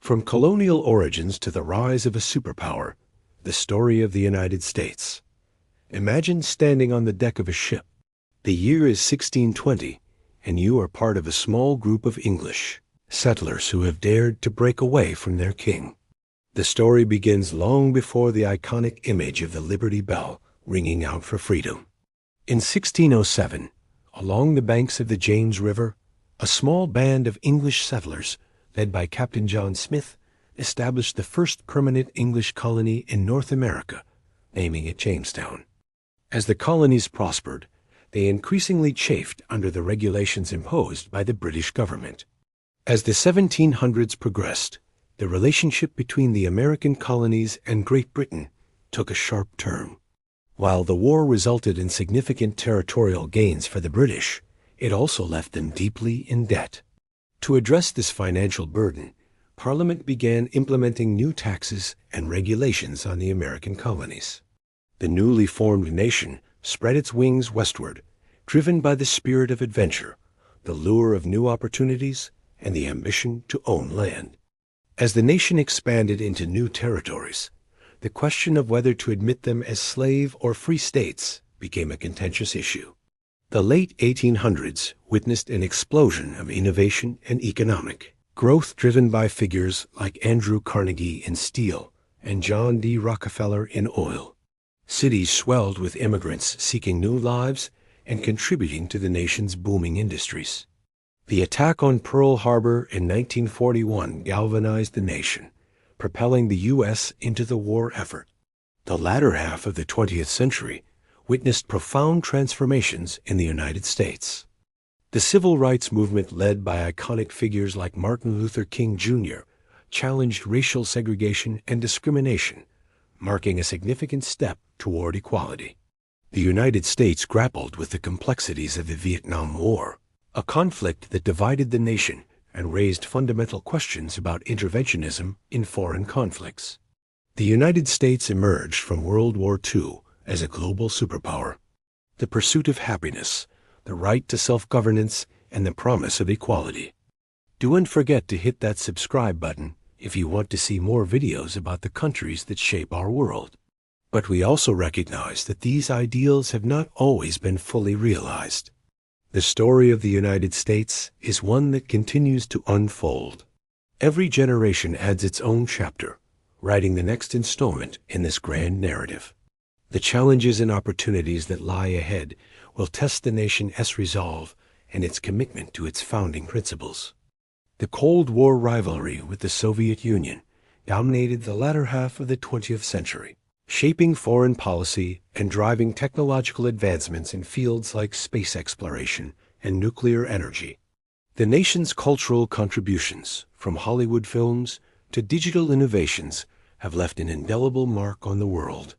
From colonial origins to the rise of a superpower, the story of the United States. Imagine standing on the deck of a ship. The year is 1620, and you are part of a small group of English settlers who have dared to break away from their king. The story begins long before the iconic image of the Liberty Bell ringing out for freedom. In 1607, along the banks of the James River, a small band of English settlers, led by Captain John Smith, established the first permanent English colony in North America, naming it Jamestown. As the colonies prospered, they increasingly chafed under the regulations imposed by the British government. As the 1700s progressed, the relationship between the American colonies and Great Britain took a sharp turn. While the war resulted in significant territorial gains for the British, it also left them deeply in debt. To address this financial burden, Parliament began implementing new taxes and regulations on the American colonies. The newly formed nation spread its wings westward, driven by the spirit of adventure, the lure of new opportunities, and the ambition to own land. As the nation expanded into new territories, the question of whether to admit them as slave or free states became a contentious issue. The late 1800s witnessed an explosion of innovation and economic growth driven by figures like Andrew Carnegie in steel and John D. Rockefeller in oil. Cities swelled with immigrants seeking new lives and contributing to the nation's booming industries. The attack on Pearl Harbor in 1941 galvanized the nation, propelling the U.S. into the war effort. The latter half of the 20th century witnessed profound transformations in the United States. The civil rights movement, led by iconic figures like Martin Luther King Jr., challenged racial segregation and discrimination, marking a significant step toward equality. The United States grappled with the complexities of the Vietnam War, a conflict that divided the nation and raised fundamental questions about interventionism in foreign conflicts. The United States emerged from World War II as a global superpower. The pursuit of happiness, the right to self-governance, and the promise of equality. Don't forget to hit that subscribe button if you want to see more videos about the countries that shape our world. But we also recognize that these ideals have not always been fully realized. The story of the United States is one that continues to unfold. Every generation adds its own chapter, writing the next installment in this grand narrative. The challenges and opportunities that lie ahead will test the nation's resolve and its commitment to its founding principles. The Cold War rivalry with the Soviet Union dominated the latter half of the 20th century, shaping foreign policy and driving technological advancements in fields like space exploration and nuclear energy. The nation's cultural contributions, from Hollywood films to digital innovations, have left an indelible mark on the world.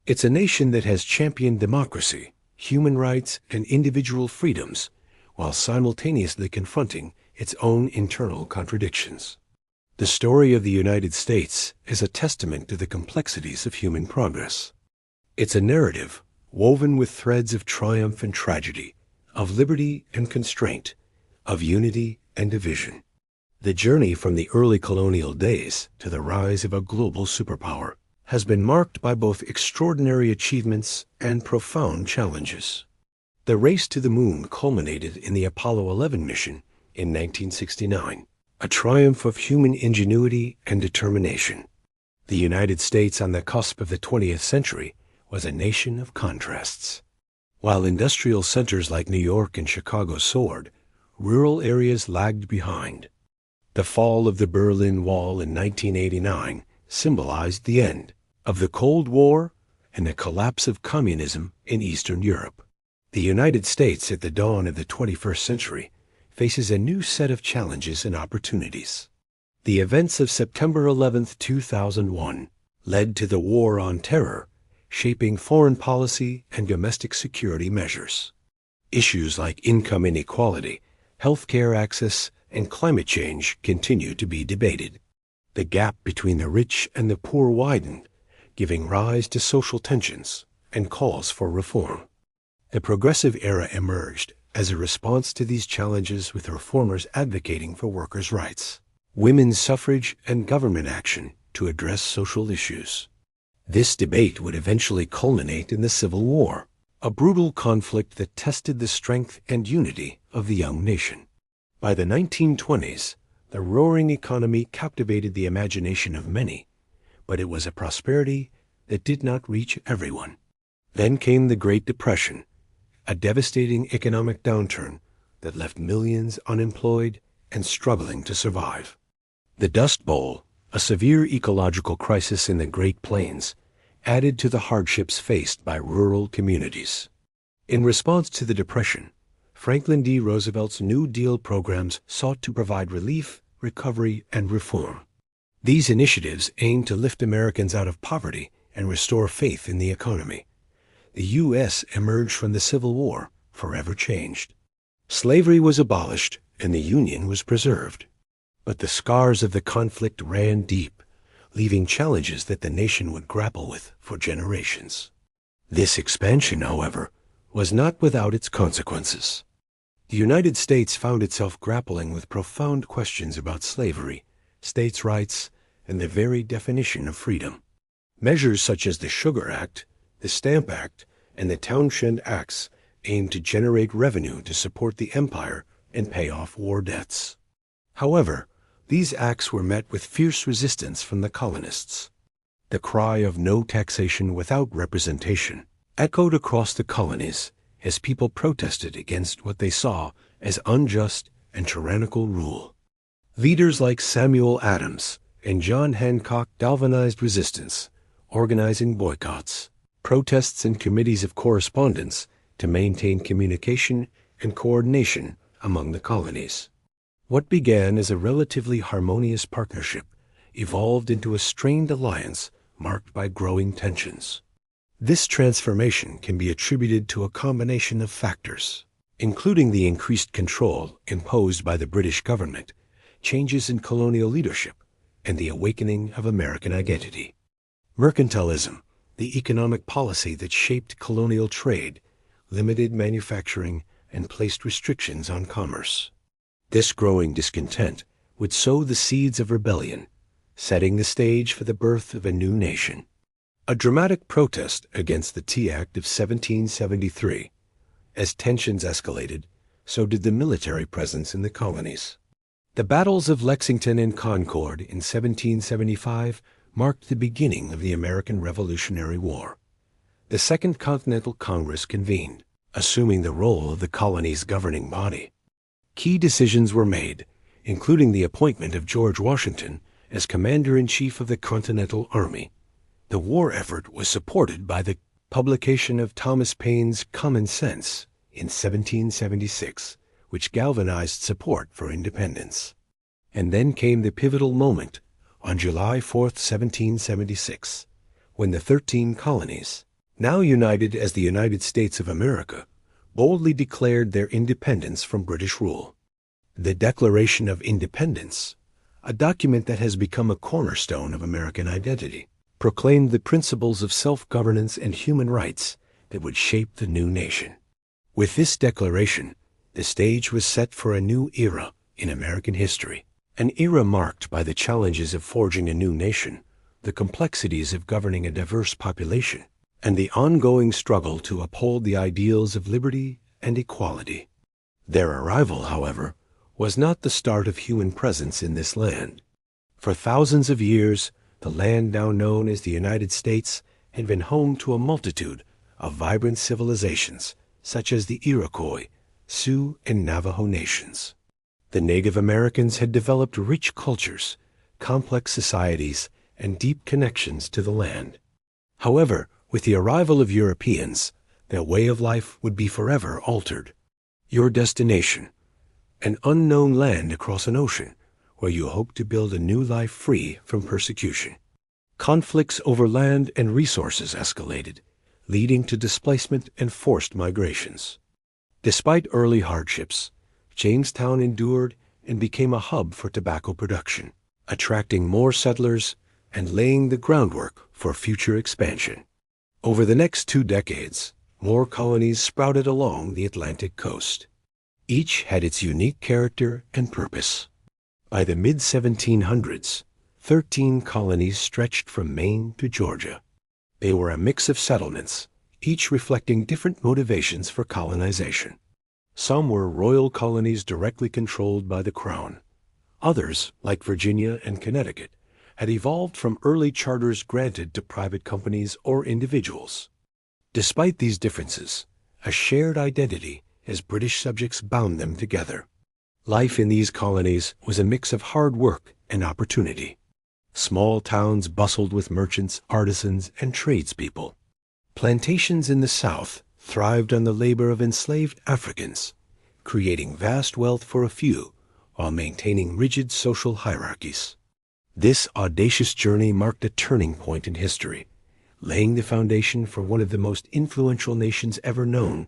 It's a nation that has championed democracy, human rights, and individual freedoms, while simultaneously confronting its own internal contradictions. The story of the United States is a testament to the complexities of human progress. It's a narrative woven with threads of triumph and tragedy, of liberty and constraint, of unity and division. The journey from the early colonial days to the rise of a global superpower has been marked by both extraordinary achievements and profound challenges. The race to the moon culminated in the Apollo 11 mission in 1969, a triumph of human ingenuity and determination. The United States on the cusp of the 20th century was a nation of contrasts. While industrial centers like New York and Chicago soared, rural areas lagged behind. The fall of the Berlin Wall in 1989 symbolized the end of the Cold War and the collapse of communism in Eastern Europe. The United States at the dawn of the 21st century faces a new set of challenges and opportunities. The events of September 11, 2001, led to the War on Terror, shaping foreign policy and domestic security measures. Issues like income inequality, healthcare access, and climate change continue to be debated. The gap between the rich and the poor widened, giving rise to social tensions and calls for reform. The progressive era emerged as a response to these challenges, with reformers advocating for workers' rights. women's suffrage, and government action to address social issues. This debate would eventually culminate in the Civil War, a brutal conflict that tested the strength and unity of the young nation. By the 1920s, the roaring economy captivated the imagination of many, but it was a prosperity that did not reach everyone. Then came the Great Depression, a devastating economic downturn that left millions unemployed and struggling to survive. The Dust Bowl, a severe ecological crisis in the Great Plains, added to the hardships faced by rural communities. In response to the Depression, Franklin D. Roosevelt's New Deal programs sought to provide relief, recovery, and reform. These initiatives aimed to lift Americans out of poverty and restore faith in the economy. The U.S. emerged from the Civil War forever changed. Slavery was abolished and the Union was preserved. But the scars of the conflict ran deep, leaving challenges that the nation would grapple with for generations. This expansion, however, was not without its consequences. The United States found itself grappling with profound questions about slavery, states' rights, and the very definition of freedom. Measures such as the Sugar Act, the Stamp Act, and the Townshend Acts aimed to generate revenue to support the empire and pay off war debts. However, these acts were met with fierce resistance from the colonists. The cry of no taxation without representation echoed across the colonies as people protested against what they saw as unjust and tyrannical rule. Leaders like Samuel Adams and John Hancock galvanized resistance, organizing boycotts, protests, and committees of correspondence to maintain communication and coordination among the colonies. What began as a relatively harmonious partnership evolved into a strained alliance marked by growing tensions. This transformation can be attributed to a combination of factors, including the increased control imposed by the British government, changes in colonial leadership, and the awakening of American identity. Mercantilism, the economic policy that shaped colonial trade, limited manufacturing, and placed restrictions on commerce. This growing discontent would sow the seeds of rebellion, setting the stage for the birth of a new nation. A dramatic protest against the Tea Act of 1773. As tensions escalated, so did the military presence in the colonies. The battles of Lexington and Concord in 1775 marked the beginning of the American Revolutionary War. The Second Continental Congress convened, assuming the role of the colony's governing body. Key decisions were made, including the appointment of George Washington as Commander-in-Chief of the Continental Army. The war effort was supported by the publication of Thomas Paine's Common Sense in 1776, which galvanized support for independence. And then came the pivotal moment on July 4, 1776, when the 13 colonies, now united as the United States of America, boldly declared their independence from British rule. The Declaration of Independence, a document that has become a cornerstone of American identity, proclaimed the principles of self-governance and human rights that would shape the new nation. With this declaration, the stage was set for a new era in American history, an era marked by the challenges of forging a new nation, the complexities of governing a diverse population, and the ongoing struggle to uphold the ideals of liberty and equality. Their arrival, however, was not the start of human presence in this land. For thousands of years, the land now known as the United States had been home to a multitude of vibrant civilizations, such as the Iroquois, Sioux, and Navajo nations. The Native Americans had developed rich cultures, complex societies, and deep connections to the land. However, with the arrival of Europeans, their way of life would be forever altered. Your destination, an unknown land across an ocean, where you hope to build a new life free from persecution. Conflicts over land and resources escalated, leading to displacement and forced migrations. Despite early hardships, Jamestown endured and became a hub for tobacco production, attracting more settlers and laying the groundwork for future expansion. Over the next 2 decades, more colonies sprouted along the Atlantic coast. Each had its unique character and purpose. By the mid-1700s, 13 colonies stretched from Maine to Georgia. They were a mix of settlements, each reflecting different motivations for colonization. Some were royal colonies directly controlled by the crown. Others, like Virginia and Connecticut, had evolved from early charters granted to private companies or individuals. Despite these differences, a shared identity as British subjects bound them together. Life in these colonies was a mix of hard work and opportunity. Small towns bustled with merchants, artisans, and tradespeople. Plantations in the South thrived on the labor of enslaved Africans, creating vast wealth for a few while maintaining rigid social hierarchies. This audacious journey marked a turning point in history, laying the foundation for one of the most influential nations ever known,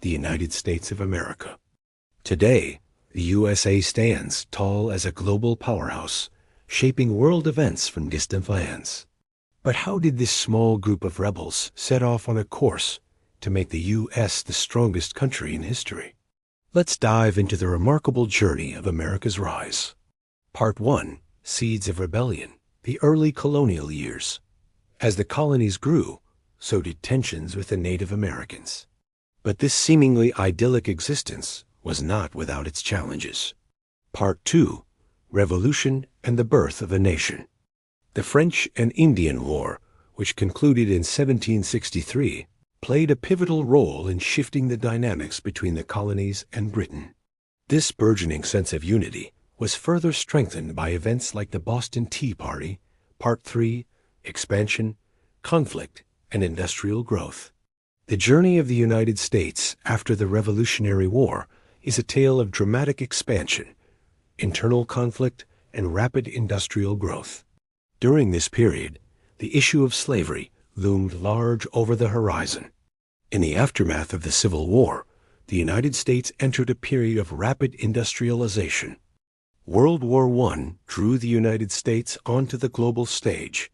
the United States of America. Today, the USA stands tall as a global powerhouse, shaping world events from distant lands. But how did this small group of rebels set off on a course to make the U.S. the strongest country in history? Let's dive into the remarkable journey of America's rise. Part 1. Seeds of Rebellion, the early colonial years. As the colonies grew, so did tensions with the Native Americans. But this seemingly idyllic existence was not without its challenges. Part 2. Revolution and the Birth of a Nation. The French and Indian War, which concluded in 1763, played a pivotal role in shifting the dynamics between the colonies and Britain. This burgeoning sense of unity was further strengthened by events like the Boston Tea Party, Part 3, Expansion, Conflict, and Industrial Growth. The journey of the United States after the Revolutionary War is a tale of dramatic expansion, internal conflict, and rapid industrial growth. During this period, the issue of slavery loomed large over the horizon. In the aftermath of the Civil War, the United States entered a period of rapid industrialization. World War I drew the United States onto the global stage,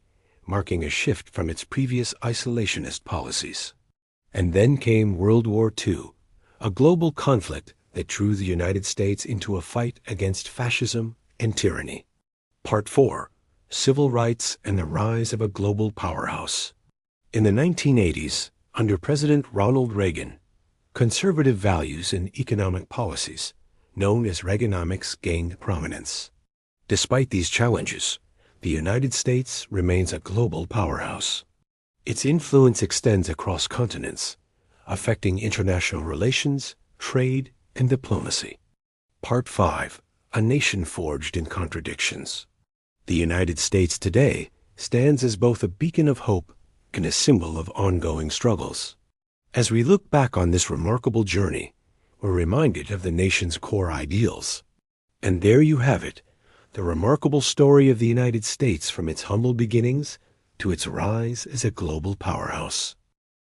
marking a shift from its previous isolationist policies. And then came World War II, a global conflict that drew the United States into a fight against fascism and tyranny. Part 4. Civil Rights and the Rise of a Global Powerhouse. In the 1980s, under President Ronald Reagan, conservative values and economic policies, known as Reaganomics, gained prominence. Despite these challenges, the United States remains a global powerhouse. Its influence extends across continents, affecting international relations, trade, and diplomacy. Part 5. A Nation Forged in Contradictions. The United States today stands as both a beacon of hope and a symbol of ongoing struggles. As we look back on this remarkable journey, we're reminded of the nation's core ideals. And there you have it, the remarkable story of the United States from its humble beginnings to its rise as a global powerhouse.